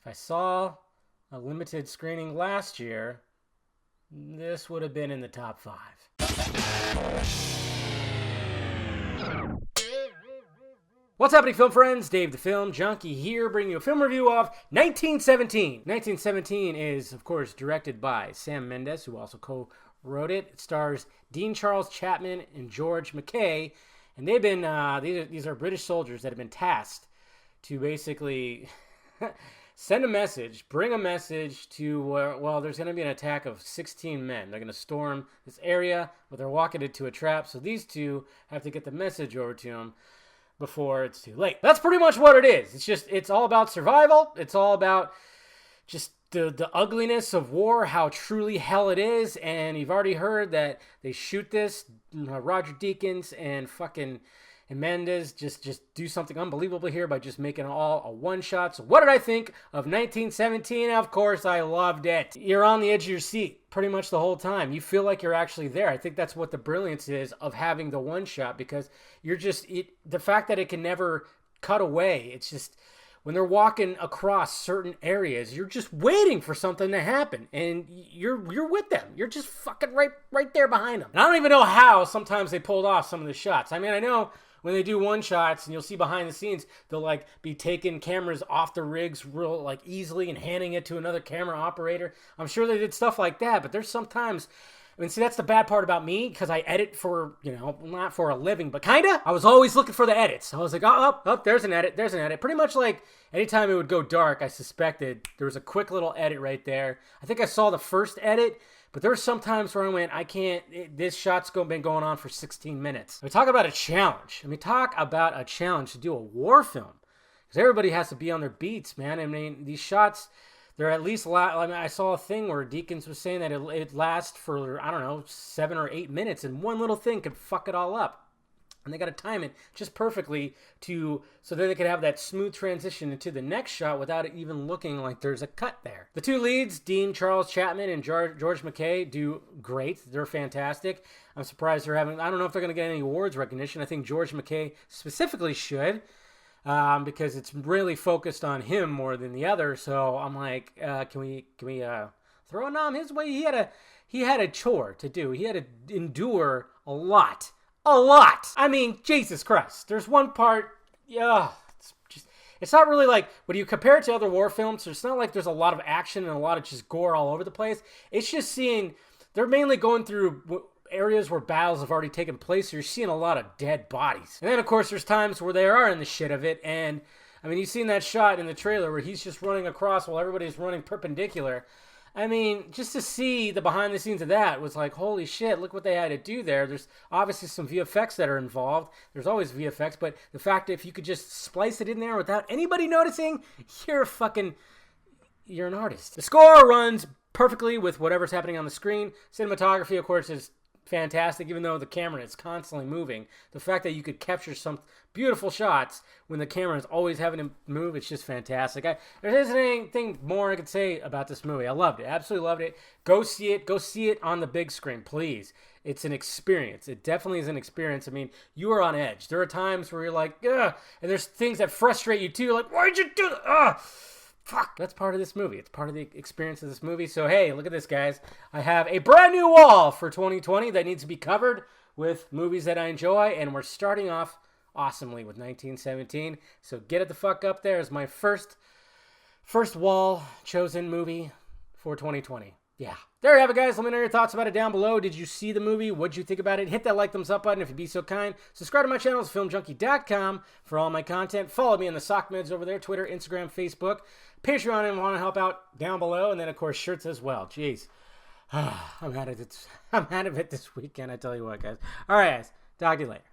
If I saw a limited screening last year, this would have been in the top 5. What's happening, film friends? Dave the Film Junkie here, bringing you a film review of 1917. 1917 is, of course, directed by Sam Mendes, who also co-wrote it. It stars Dean Charles Chapman and George McKay, and they've been these are British soldiers that have been tasked to basically send a message, bring a message to well, there's going to be an attack of 16 men. They're going to storm this area, but they're walking into a trap. So these two have to get the message over to them before it's too late. That's pretty much what it is. It's all about survival. It's all about just the ugliness of war, how truly hell it is. And you've already heard that they shoot this. Roger Deakins and Mendes just do something unbelievable here by just making it all a one-shot. So what did I think of 1917? Of course, I loved it. You're on the edge of your seat pretty much the whole time. You feel like you're actually there. I think that's what the brilliance is of having the one-shot, because you're just, the fact that it can never cut away, it's just, when they're walking across certain areas, you're just waiting for something to happen, and you're with them. You're just fucking right there behind them. And I don't even know how sometimes they pulled off some of the shots. I mean, I know when they do one shots, and you'll see behind the scenes, they'll like be taking cameras off the rigs real like easily and handing it to another camera operator. I'm sure they did stuff like that, but there's sometimes, I mean, see, that's the bad part about me, because I edit for, not for a living, but kinda. I was always looking for the edits. I was like, oh, there's an edit, Pretty much like anytime it would go dark, I suspected there was a quick little edit right there. I think I saw the first edit, but there were some times where I went, this shot's been going on for 16 minutes. I mean, talk about a challenge. To do a war film, because everybody has to be on their beats, man. I mean, these shots, they're at least, I saw a thing where Deakins was saying that it lasts for, 7 or 8 minutes, and one little thing could fuck it all up. And they got to time it just perfectly so that they could have that smooth transition into the next shot without it even looking like there's a cut there. The two leads, Dean Charles Chapman and George McKay, do great. They're fantastic. I'm surprised I don't know if they're going to get any awards recognition. I think George McKay specifically should, because it's really focused on him more than the other. So I'm like, can we throw a nom his way? He had a chore to do. He had to endure a lot. I mean, Jesus Christ. There's one part, it's not really like, when you compare it to other war films, it's not like there's a lot of action and a lot of just gore all over the place. It's just they're mainly going through areas where battles have already taken place, so you're seeing a lot of dead bodies. And then, of course, there's times where they are in the shit of it, and, I mean, you've seen that shot in the trailer where he's just running across while everybody's running perpendicular. I mean, just to see the behind the scenes of that was like, holy shit, look what they had to do there. There's obviously some VFX that are involved. There's always VFX, but the fact that if you could just splice it in there without anybody noticing, you're an artist. The score runs perfectly with whatever's happening on the screen. Cinematography, of course, is fantastic, even though the camera is constantly moving. The fact that you could capture some beautiful shots when the camera is always having to move, it's just fantastic. There isn't anything more I could say about this movie. I loved it. Absolutely loved it. Go see it. Go see it on the big screen, please. It's an experience. It definitely is an experience. I mean, you are on edge. There are times where you're like, ugh, and there's things that frustrate you too. Like, why'd you do that? Ugh. Fuck, that's part of this movie. It's part of the experience of this movie. So, hey, look at this, guys. I have a brand new wall for 2020 that needs to be covered with movies that I enjoy, and we're starting off awesomely with 1917. So get it the fuck up there as my first wall chosen movie for 2020. Yeah. There you have it, guys. Let me know your thoughts about it down below. Did you see the movie? What'd you think about it? Hit that like, thumbs up button if you'd be so kind. Subscribe to my channel, filmjunkie.com, for all my content. Follow me on the sock meds over there, Twitter, Instagram, Facebook, Patreon, and want to help out down below. And then, of course, shirts as well. Jeez. I'm out of it this weekend, I tell you what, guys. All right, guys. Talk to you later.